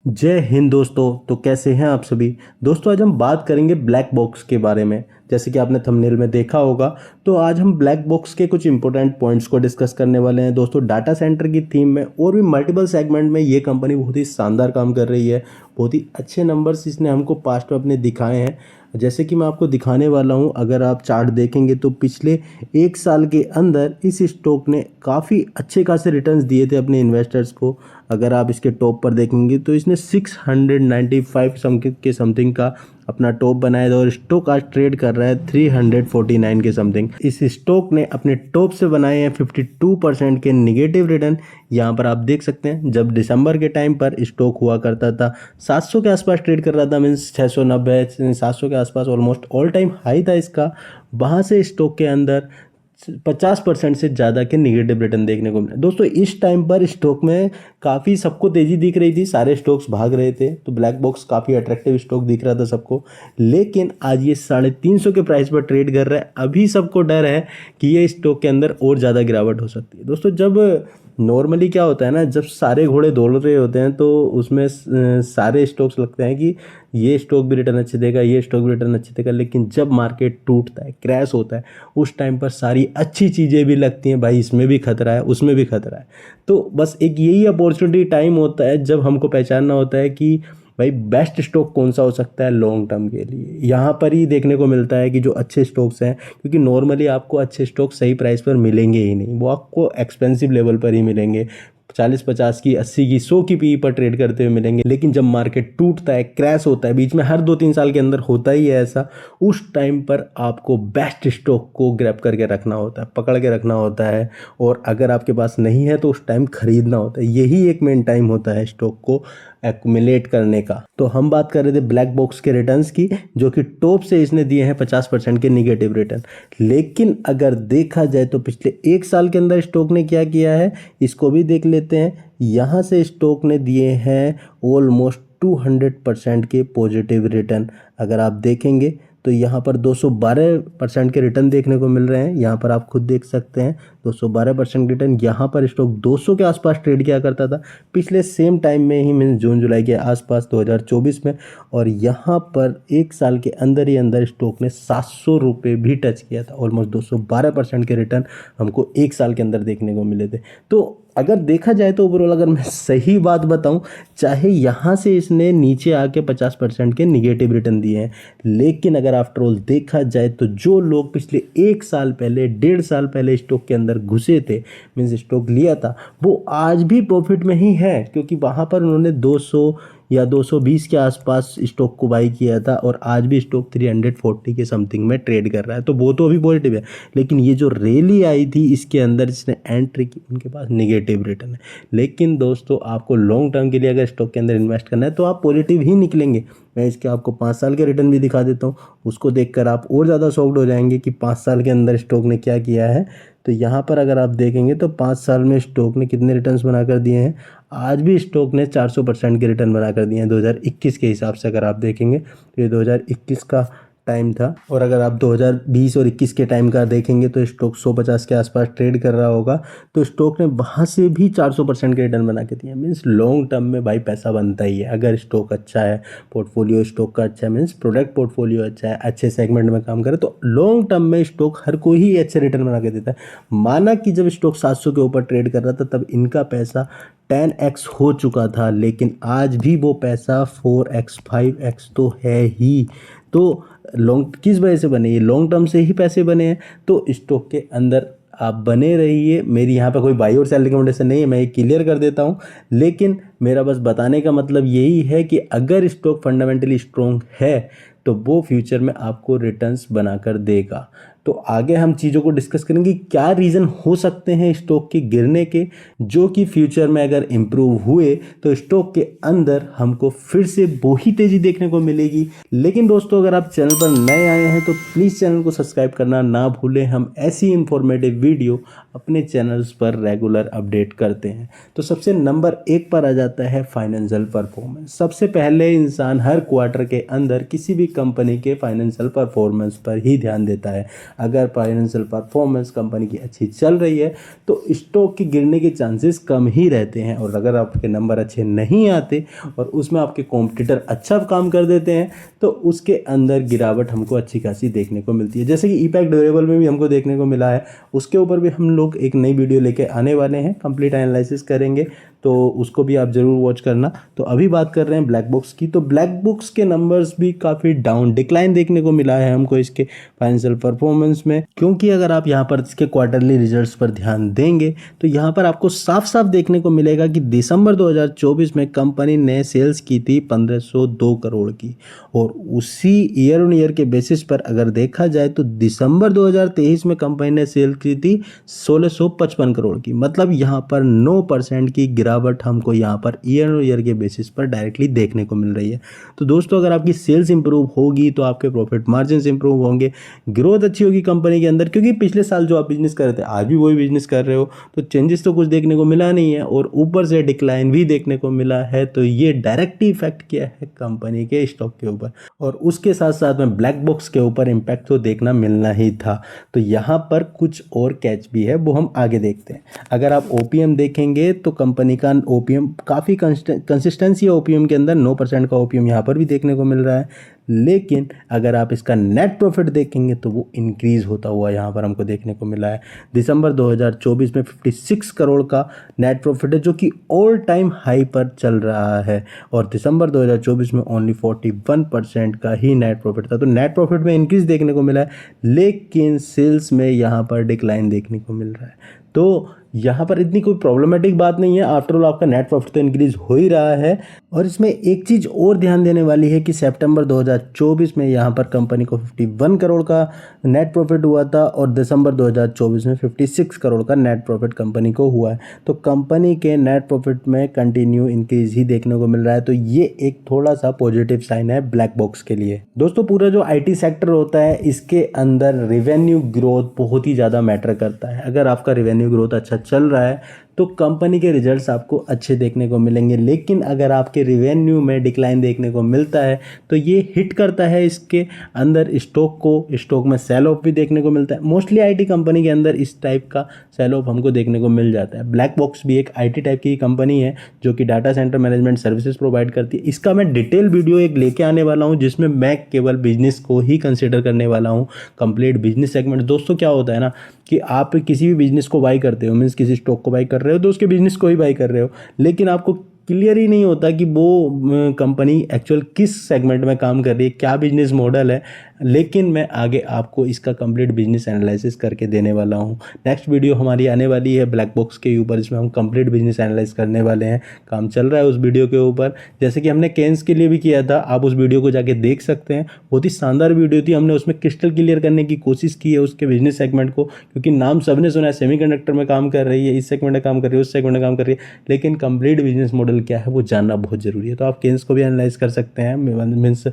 जय हिंद दोस्तों। तो कैसे हैं आप सभी दोस्तों। आज हम बात करेंगे ब्लैक बॉक्स के बारे में। जैसे कि आपने थंबनेल में देखा होगा, तो आज हम ब्लैक बॉक्स के कुछ इंपॉर्टेंट पॉइंट्स को डिस्कस करने वाले हैं दोस्तों। डाटा सेंटर की थीम में और भी मल्टीपल सेगमेंट में ये कंपनी बहुत ही शानदार काम कर रही है। बहुत ही अच्छे नंबर्स इसने हमको पास्ट में अपने दिखाए हैं। जैसे कि मैं आपको दिखाने वाला हूं, अगर आप चार्ट देखेंगे तो पिछले एक साल के अंदर इस स्टॉक ने काफ़ी अच्छे खासे रिटर्न्स दिए थे अपने इन्वेस्टर्स को। अगर आप इसके टॉप पर देखेंगे तो इसने 695 समथिंग का अपना टॉप बनाया था और स्टॉक आज ट्रेड कर रहा है 349 के समथिंग। इस स्टॉक ने अपने टॉप से बनाए हैं 52% के निगेटिव रिटर्न। यहाँ पर आप देख सकते हैं, जब दिसंबर के टाइम पर स्टॉक हुआ करता था 700 के आसपास ट्रेड कर रहा था, मीन्स 690 700 के आसपास ऑलमोस्ट ऑल टाइम हाई था इसका। वहाँ से स्टॉक के अंदर 50% से ज़्यादा के निगेटिव रिटर्न देखने को मिले दोस्तों। इस टाइम पर स्टॉक में काफ़ी सबको तेज़ी दिख रही थी, सारे स्टॉक्स भाग रहे थे, तो ब्लैक बॉक्स काफ़ी अट्रैक्टिव स्टॉक दिख रहा था सबको। लेकिन आज ये 350 के प्राइस पर ट्रेड कर रहा है। अभी सबको डर है कि ये स्टॉक के अंदर और ज़्यादा गिरावट हो सकती है दोस्तों। जब नॉर्मली क्या होता है ना, जब सारे घोड़े दौड़ रहे होते हैं तो उसमें सारे स्टॉक्स लगते हैं कि ये स्टॉक भी रिटर्न अच्छे देगा, ये स्टॉक भी रिटर्न अच्छे देगा। लेकिन जब मार्केट टूटता है, क्रैश होता है, उस टाइम पर सारी अच्छी चीज़ें भी लगती हैं, भाई इसमें भी खतरा है, उसमें भी खतरा है। तो बस एक यही अपॉर्चुनिटी टाइम होता है जब हमको पहचानना होता है कि भाई बेस्ट स्टॉक कौन सा हो सकता है लॉन्ग टर्म के लिए। यहाँ पर ही देखने को मिलता है कि जो अच्छे स्टॉक्स हैं, क्योंकि नॉर्मली आपको अच्छे स्टॉक सही प्राइस पर मिलेंगे ही नहीं, वो आपको एक्सपेंसिव लेवल पर ही मिलेंगे। 40-50 की, 80 की, 100 की पी पर ट्रेड करते हुए मिलेंगे। लेकिन जब मार्केट टूटता है, क्रैश होता है, बीच में हर 2-3 साल के अंदर होता ही है ऐसा, उस टाइम पर आपको बेस्ट स्टॉक को ग्रैब करके रखना होता है, पकड़ के रखना होता है। और अगर आपके पास नहीं है तो उस टाइम खरीदना होता है। यही एक मेन टाइम होता है स्टॉक को एक्यूमुलेट करने का। तो हम बात कर रहे थे ब्लैक बॉक्स के रिटर्न्स की, जो कि टॉप से इसने दिए हैं 50% के निगेटिव रिटर्न। लेकिन अगर देखा जाए तो पिछले एक साल के अंदर स्टॉक ने क्या किया है, इसको भी देख लेते हैं। यहाँ से स्टॉक ने दिए हैं ऑलमोस्ट 200% के पॉजिटिव रिटर्न। अगर आप देखेंगे तो यहाँ पर 212% के रिटर्न देखने को मिल रहे हैं। यहाँ पर आप खुद देख सकते हैं 212% रिटर्न। यहाँ पर स्टॉक 200 के आसपास ट्रेड किया करता था पिछले सेम टाइम में ही, मीन्स जून जुलाई के आसपास 2024 में। और यहाँ पर एक साल के अंदर ही अंदर स्टॉक ने 700 रुपये भी टच किया था। ऑलमोस्ट 212% के रिटर्न हमको एक साल के अंदर देखने को मिले थे। तो अगर देखा जाए तो ओवरऑल अगर मैं सही बात बताऊं, चाहे यहाँ से इसने नीचे आके 50% के निगेटिव रिटर्न दिए हैं, लेकिन अगर आफ्टर ऑल देखा जाए तो जो लोग पिछले एक साल पहले, 1.5 साल पहले स्टॉक के अंदर घुसे थे, मीन्स स्टॉक लिया था, वो आज भी प्रॉफिट में ही है। क्योंकि वहाँ पर उन्होंने 200 या 220 के आसपास स्टॉक को बाई किया था और आज भी स्टॉक 340 के समथिंग में ट्रेड कर रहा है। तो वो तो अभी पॉजिटिव है। लेकिन ये जो रैली आई थी इसके अंदर जिसने एंट्री की, उनके पास निगेटिव रिटर्न है। लेकिन दोस्तों, आपको लॉन्ग टर्म के लिए अगर स्टॉक के अंदर इन्वेस्ट करना है तो आप पॉजिटिव ही निकलेंगे। मैं इसके आपको 5 साल के रिटर्न भी दिखा देता हूँ, उसको देखकर आप और ज़्यादा शॉक्ड हो जाएंगे कि 5 साल के अंदर स्टॉक ने क्या किया है। तो यहाँ पर अगर आप देखेंगे तो 5 साल में स्टॉक ने कितने रिटर्न्स बनाकर दिए हैं। आज भी स्टॉक ने 400% के रिटर्न बनाकर दिए हैं 2021 के हिसाब से। अगर आप देखेंगे तो ये 2021 का टाइम था, और अगर आप 2020 और 21 के टाइम का देखेंगे तो स्टॉक 150 के आसपास ट्रेड कर रहा होगा। तो स्टॉक ने वहाँ से भी 400% के रिटर्न बना के दिए। मीन्स लॉन्ग टर्म में भाई पैसा बनता ही है अगर स्टॉक अच्छा है, पोर्टफोलियो स्टॉक का अच्छा है, मीन्स प्रोडक्ट पोर्टफोलियो अच्छा है, अच्छे सेगमेंट में काम करे, तो लॉन्ग टर्म में स्टॉक हर कोई ही अच्छे रिटर्न बना के देता है। माना कि जब स्टॉक 700 के ऊपर ट्रेड कर रहा था तब इनका पैसा 10x हो चुका था, लेकिन आज भी वो पैसा 4x 5x तो है ही। तो लॉन्ग किस वजह से बने, ये लॉन्ग टर्म से ही पैसे बने हैं। तो स्टॉक के अंदर आप बने रहिए। मेरी यहाँ पे कोई बाई और सेल रिकमेंडेशन नहीं है, मैं ये क्लियर कर देता हूँ। लेकिन मेरा बस बताने का मतलब यही है कि अगर स्टॉक फंडामेंटली स्ट्रॉन्ग है तो वो फ्यूचर में आपको रिटर्न्स बनाकर देगा। तो आगे हम चीज़ों को डिस्कस करेंगे क्या रीज़न हो सकते हैं स्टॉक के गिरने के, जो कि फ्यूचर में अगर इम्प्रूव हुए तो स्टॉक के अंदर हमको फिर से वही तेज़ी देखने को मिलेगी। लेकिन दोस्तों, अगर आप चैनल पर नए आए हैं तो प्लीज़ चैनल को सब्सक्राइब करना ना भूलें। हम ऐसी इंफॉर्मेटिव वीडियो अपने चैनल्स पर रेगुलर अपडेट करते हैं। तो सबसे नंबर 1 पर आ जाता है फाइनेंशियल परफॉर्मेंस। सबसे पहले इंसान हर क्वार्टर के अंदर किसी भी कंपनी के फाइनेंशियल परफॉर्मेंस पर ही ध्यान देता है। अगर फाइनेंशियल परफॉर्मेंस कंपनी की अच्छी चल रही है तो स्टॉक के गिरने के चांसेस कम ही रहते हैं, और अगर आपके नंबर अच्छे नहीं आते और उसमें आपके कॉम्पिटिटर अच्छा काम कर देते हैं तो उसके अंदर गिरावट हमको अच्छी खासी देखने को मिलती है। जैसे कि ईपैक ड्यूरेबल में भी हमको देखने को मिला है, उसके ऊपर भी हम लोग एक नई वीडियो लेके आने वाले हैं, कंप्लीट एनालिसिस करेंगे, तो उसको भी आप ज़रूर वॉच करना। तो अभी बात कर रहे हैं ब्लैक बॉक्स की। तो ब्लैक बॉक्स के नंबर्स भी काफ़ी डाउन डिक्लाइन देखने को मिला है हमको इसके फाइनेंशियल परफॉर्मेंस में, क्योंकि अगर आप यहाँ पर इसके क्वार्टरली रिजल्ट्स पर ध्यान देंगे तो यहाँ पर आपको साफ साफ देखने को मिलेगा कि दिसंबर 2024 में कंपनी ने सेल्स की थी 1502 करोड़ की, और उसी ईयर ऑन ईयर के बेसिस पर अगर देखा जाए तो दिसंबर 2023 में कंपनी ने सेल की थी 1655 करोड़ की। मतलब यहाँ पर 9% की गिरावट हमको यहाँ पर ईयर ऑन ईयर के बेसिस पर डायरेक्टली देखने को मिल रही है। तो दोस्तों, अगर आपकी सेल्स इंप्रूव होगी तो आपके प्रॉफिट मार्जिन इंप्रूव होंगे, ग्रोथ अच्छी होगी कंपनी के अंदर, क्योंकि पिछले साल जो आप बिजनेस कर रहे थे आज भी वही बिजनेस कर रहे हो, तो चेंजेस तो कुछ देखने को मिला नहीं है, और ऊपर से डिक्लाइन भी देखने को मिला है। तो ये डायरेक्ट इफेक्ट किया है कंपनी के स्टॉक के ऊपर, और उसके साथ साथ में ब्लैक बॉक्स के ऊपर इम्पैक्ट तो देखना मिलना ही था। तो यहाँ पर कुछ और कैच भी है, वो हम आगे देखते हैं। अगर आप ओपीएम देखेंगे तो कंपनी का ओपीएम काफ़ी कंसिस्टेंसी है, ओपीएम के अंदर 9% का ओपीएम यहाँ पर भी देखने को मिल रहा है। लेकिन अगर आप इसका नेट प्रॉफिट देखेंगे तो वो इंक्रीज होता हुआ यहाँ पर हमको देखने को मिला है। दिसंबर 2024 में 56 करोड़ का नेट प्रॉफिट है, जो कि ऑल टाइम हाई पर चल रहा है, और दिसंबर 2024 में ओनली 41% का ही नेट प्रॉफिट था। तो नेट प्रॉफिट में इंक्रीज देखने को मिला है, लेकिन सेल्स में यहाँ पर डिक्लाइन देखने को मिल रहा है। तो यहाँ पर इतनी कोई प्रॉब्लमेटिक बात नहीं है, आफ्टरऑल आपका नेट प्रॉफिट तो इंक्रीज हो ही रहा है। और इसमें एक चीज़ और ध्यान देने वाली है कि सितंबर 2024 में यहाँ पर कंपनी को 51 करोड़ का नेट प्रॉफिट हुआ था, और दिसंबर 2024 में 56 करोड़ का नेट प्रॉफिट कंपनी को हुआ है। तो कंपनी के नेट प्रॉफिट में कंटिन्यू इंक्रीज ही देखने को मिल रहा है। तो ये एक थोड़ा सा पॉजिटिव साइन है ब्लैक बॉक्स के लिए। दोस्तों, पूरा जो आईटी सेक्टर होता है इसके अंदर रेवेन्यू ग्रोथ बहुत ही ज़्यादा मैटर करता है। अगर आपका रेवेन्यू ग्रोथ अच्छा चल रहा है तो कंपनी के रिजल्ट्स आपको अच्छे देखने को मिलेंगे, लेकिन अगर आपके रेवेन्यू में डिक्लाइन देखने को मिलता है तो ये हिट करता है इसके अंदर स्टॉक को, स्टॉक में सेल ऑफ भी देखने को मिलता है। मोस्टली आईटी कंपनी के अंदर इस टाइप का सेल ऑफ हमको देखने को मिल जाता है। ब्लैक बॉक्स भी एक आईटी टाइप की कंपनी है जो कि data centre management services provide करती है। इसका मैं डिटेल वीडियो एक लेके आने वाला हूँ, जिसमें मैं केवल बिजनेस को ही कंसिडर करने वाला हूँ, कंप्लीट बिजनेस सेगमेंट। दोस्तों, क्या होता है ना कि आप किसी भी बिजनेस को बाई करते हो, मीन्स किसी स्टॉक को बाई कर रहे हो तो उसके बिजनेस को ही बाई कर रहे हो, लेकिन आपको क्लियर ही नहीं होता कि वो कंपनी एक्चुअल किस सेगमेंट में काम कर रही है, क्या बिजनेस मॉडल है। लेकिन मैं आगे आपको इसका कंप्लीट बिजनेस एनालिसिस करके देने वाला हूँ। नेक्स्ट वीडियो हमारी आने वाली है ब्लैक बॉक्स के ऊपर, इसमें हम कंप्लीट बिजनेस एनालाइज करने वाले हैं। काम चल रहा है उस वीडियो के ऊपर, जैसे कि हमने केन्स के लिए भी किया था, आप उस वीडियो को जाके देख सकते हैं। बहुत ही शानदार वीडियो थी, हमने उसमें क्रिस्टल क्लियर करने की कोशिश की है उसके बिजनेस सेगमेंट को, क्योंकि नाम सबने सुना है, सेमीकंडक्टर में काम कर रही है, इस सेगमेंट में काम कर रही है, उस सेगमेंट में काम कर रही है, लेकिन कंप्लीट बिजनेस मॉडल क्या है वो जानना बहुत जरूरी है। तो आप केन्स को भी एनालाइज कर सकते हैं, मीन्स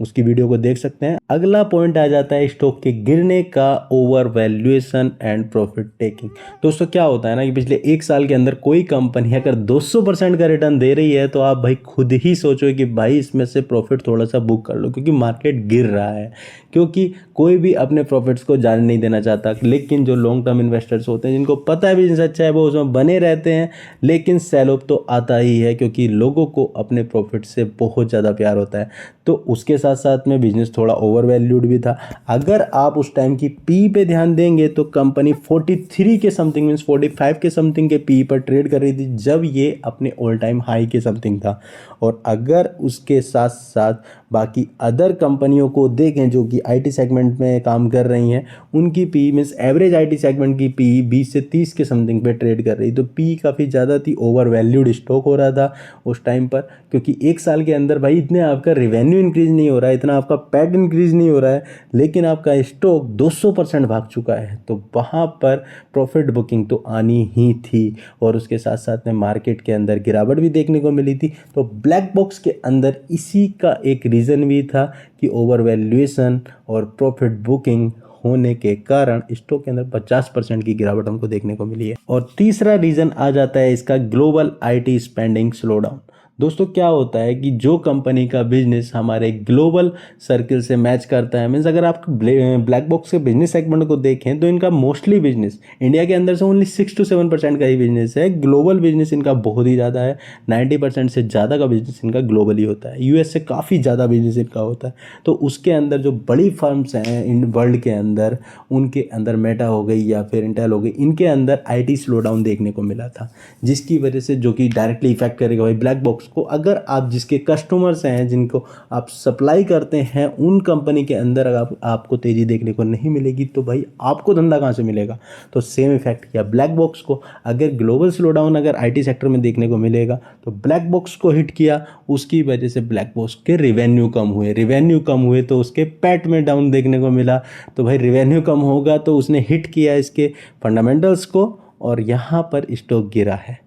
उसकी वीडियो को देख सकते हैं। अगला पॉइंट आ जाता है स्टॉक के गिरने का, over valuation and profit taking. दोस्तों, क्या होता है ना कि पिछले एक साल के अंदर कोई कंपनी अगर 200% का रिटर्न दे रही है तो आप भाई खुद ही सोचो कि भाई इसमें से प्रॉफिट थोड़ा सा बुक कर लो, क्योंकि मार्केट गिर रहा है। क्योंकि कोई भी अपने प्रॉफिट्स को जाने नहीं देना चाहता, लेकिन जो लॉन्ग टर्म इन्वेस्टर्स होते हैं जिनको पता है बिजनेस अच्छा है वो उसमें बने रहते हैं, लेकिन सेल ऑफ तो आता ही है, क्योंकि लोगों को अपने प्रॉफिट से बहुत ज़्यादा प्यार होता है। तो उसके साथ साथ में बिजनेस थोड़ा ओवर वैल्यूड भी था। अगर आप उस टाइम की पी पे ध्यान देंगे तो कंपनी 43 के समथिंग, मीन्स 45 के समथिंग के पी पर ट्रेड कर रही थी जब ये अपने ऑल टाइम हाई के समथिंग था। और अगर उसके साथ साथ बाकी अदर कंपनियों को देखें जो कि आईटी सेगमेंट में काम कर रही हैं, उनकी P means average IT segment की पी 20 से 30 के समथिंग पे ट्रेड कर रही, तो पी काफ़ी ज़्यादा थी, ओवर वैल्यूड स्टॉक हो रहा था उस टाइम पर। क्योंकि एक साल के अंदर भाई इतने आपका रेवेन्यू इंक्रीज नहीं हो रहा है, इतना आपका पैट इंक्रीज नहीं हो रहा है, लेकिन आपका स्टॉक 200% भाग चुका है, तो वहाँ पर प्रॉफिट बुकिंग तो आनी ही थी। और उसके साथ साथ में मार्केट के अंदर गिरावट भी देखने को मिली थी। तो ब्लैक बॉक्स के अंदर इसी का एक रीज़न भी था कि ओवर वैल्यूएशन और प्रॉफिट बुकिंग होने के कारण स्टॉक के अंदर 50% की गिरावट हमको देखने को मिली है। और तीसरा रीज़न आ जाता है इसका ग्लोबल आईटी स्पेंडिंग स्लोडाउन। दोस्तों क्या होता है कि जो कंपनी का बिजनेस हमारे ग्लोबल सर्किल से मैच करता है, मीन्स अगर आप ब्लैक बॉक्स के बिजनेस सेगमेंट को देखें तो इनका मोस्टली बिजनेस इंडिया के अंदर से ओनली 6 to 7% का ही बिजनेस है। ग्लोबल बिजनेस इनका बहुत ही ज़्यादा है, 90% से ज़्यादा का बिजनेस इनका ग्लोबली होता है। यूएस से काफ़ी ज़्यादा बिजनेस इनका होता है। तो उसके अंदर जो बड़ी फर्म्स हैं इन वर्ल्ड के अंदर, उनके अंदर मेटा हो गई या फिर इंटेल हो गई, इनके अंदर आईटी स्लोडाउन देखने को मिला था, जिसकी वजह से जो कि डायरेक्टली इफेक्ट करेगा भाई ब्लैक बॉक्स को। अगर आप जिसके कस्टमर्स हैं, जिनको आप सप्लाई करते हैं, उन कंपनी के अंदर अगर आपको तेज़ी देखने को नहीं मिलेगी तो भाई आपको धंधा कहाँ से मिलेगा। तो सेम इफेक्ट किया ब्लैक बॉक्स को। अगर ग्लोबल स्लोडाउन अगर आईटी सेक्टर में देखने को मिलेगा तो ब्लैक बॉक्स को हिट किया, उसकी वजह से ब्लैक बॉक्स के रिवेन्यू कम हुए तो उसके पैट में डाउन देखने को मिला। तो भाई रिवेन्यू कम होगा तो उसने हिट किया इसके फंडामेंटल्स को और यहाँ पर स्टॉक गिरा है।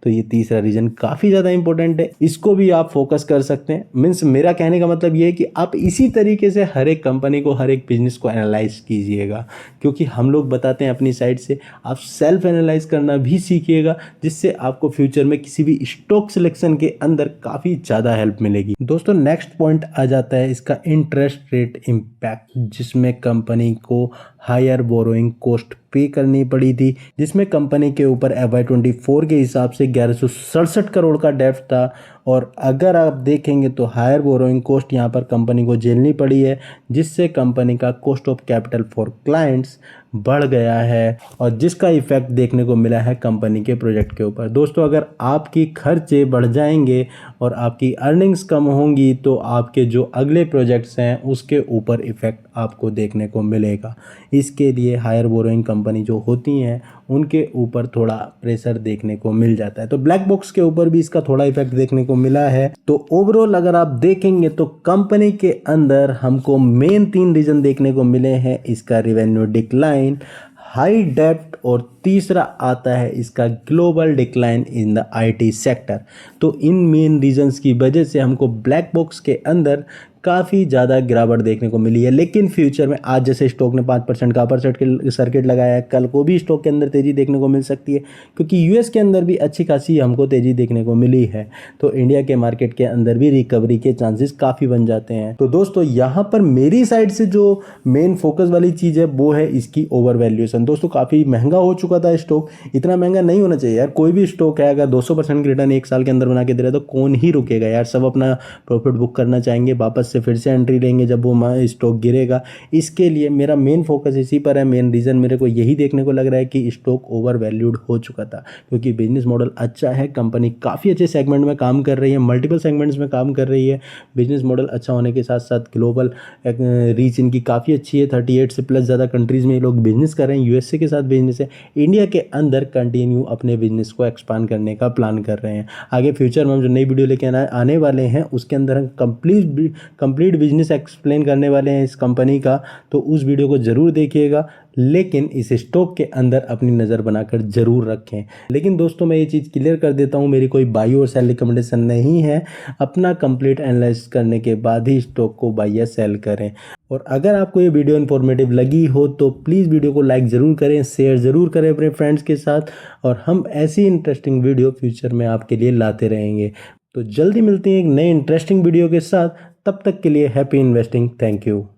तो ये तीसरा रीज़न काफ़ी ज़्यादा इंपॉर्टेंट है, इसको भी आप फोकस कर सकते हैं। मीन्स मेरा कहने का मतलब ये है कि आप इसी तरीके से हर एक कंपनी को, हर एक बिजनेस को एनालाइज कीजिएगा, क्योंकि हम लोग बताते हैं अपनी साइड से, आप सेल्फ एनालाइज करना भी सीखिएगा, जिससे आपको फ्यूचर में किसी भी स्टॉक सिलेक्शन के अंदर काफ़ी ज़्यादा हेल्प मिलेगी। दोस्तों नेक्स्ट पॉइंट आ जाता है इसका इंटरेस्ट रेट इम्पैक्ट, जिसमें कंपनी को हायर बोरोइंग कॉस्ट पे करनी पड़ी थी, जिसमें कंपनी के ऊपर FY24 के हिसाब से 1167 करोड़ का डेब्ट था। और अगर आप देखेंगे तो हायर बोरोइंग कॉस्ट यहाँ पर कंपनी को झेलनी पड़ी है, जिससे कंपनी का cost of capital for clients बढ़ गया है और जिसका इफेक्ट देखने को मिला है कंपनी के प्रोजेक्ट के ऊपर। दोस्तों अगर आपकी खर्चे बढ़ जाएंगे और आपकी अर्निंग्स कम होंगी तो आपके जो अगले प्रोजेक्ट्स हैं उसके ऊपर इफेक्ट आपको देखने को मिलेगा। इसके लिए हायर बोरोइंग कंपनी जो होती हैं उनके ऊपर थोड़ा प्रेशर देखने को मिल जाता है। तो ब्लैक बॉक्स के ऊपर भी इसका थोड़ा इफेक्ट देखने को मिला है। तो ओवरऑल अगर आप देखेंगे तो कंपनी के अंदर हमको मेन 3 रीजन देखने को मिले हैं, इसका रिवेन्यू डिक्लाइन, हाई डेब्ट और तीसरा आता है इसका global decline in the IT sector. तो इन मेन रीजंस की वजह से हमको ब्लैक बॉक्स के अंदर काफ़ी ज़्यादा गिरावट देखने को मिली है। लेकिन फ्यूचर में आज जैसे स्टॉक ने 5% का अपर सर्किट लगाया है, कल को भी स्टॉक के अंदर तेज़ी देखने को मिल सकती है, क्योंकि यूएस के अंदर भी अच्छी खासी हमको तेज़ी देखने को मिली है। तो इंडिया के मार्केट के अंदर भी रिकवरी के चांसेस काफ़ी बन जाते हैं। तो दोस्तों यहाँ पर मेरी साइड से जो मेन फोकस वाली चीज़ है वो है इसकी ओवर वैल्यूएशन। दोस्तों काफ़ी महंगा हो चुका था स्टॉक, इतना महंगा नहीं होना चाहिए यार। कोई भी स्टॉक है अगर 200% की रिटर्न एक साल के अंदर बना के दे रहा है तो कौन ही रुकेगा यार, सब अपना प्रॉफिट बुक करना चाहेंगे, वापस से फिर से एंट्री लेंगे जब वो स्टॉक गिरेगा। इसके लिए मेरा मेन फोकस इसी पर है। मेन रीज़न मेरे को यही देखने को लग रहा है कि स्टॉक ओवर वैल्यूड हो चुका था, क्योंकि बिजनेस मॉडल अच्छा है, कंपनी काफ़ी अच्छे सेगमेंट में काम कर रही है, मल्टीपल सेगमेंट्स में काम कर रही है। बिजनेस मॉडल अच्छा होने के साथ साथ ग्लोबल रीच इनकी काफ़ी अच्छी है, 38 से प्लस ज़्यादा कंट्रीज़ में ये लोग बिजनेस कर रहे हैं। यूएसए के साथ बिजनेस है, इंडिया के अंदर कंटिन्यू अपने बिजनेस को एक्सपांड करने का प्लान कर रहे हैं। आगे फ्यूचर में हम जो नई वीडियो लेके आने वाले हैं उसके अंदर हम कंप्लीट बिजनेस एक्सप्लेन करने वाले हैं इस कंपनी का, तो उस वीडियो को ज़रूर देखिएगा। लेकिन इस स्टॉक के अंदर अपनी नज़र बनाकर ज़रूर रखें। लेकिन दोस्तों मैं ये चीज़ क्लियर कर देता हूँ, मेरी कोई बाई और सेल रिकमेंडेशन नहीं है। अपना कंप्लीट एनालाइज करने के बाद ही स्टॉक को बाई या सेल करें। और अगर आपको ये वीडियो इन्फॉर्मेटिव लगी हो तो प्लीज़ वीडियो को लाइक ज़रूर करें, शेयर ज़रूर करें अपने फ्रेंड्स के साथ, और हम ऐसी इंटरेस्टिंग वीडियो फ्यूचर में आपके लिए लाते रहेंगे। तो जल्दी मिलते हैं एक नए इंटरेस्टिंग वीडियो के साथ, तब तक के लिए हैप्पी इन्वेस्टिंग। Thank you.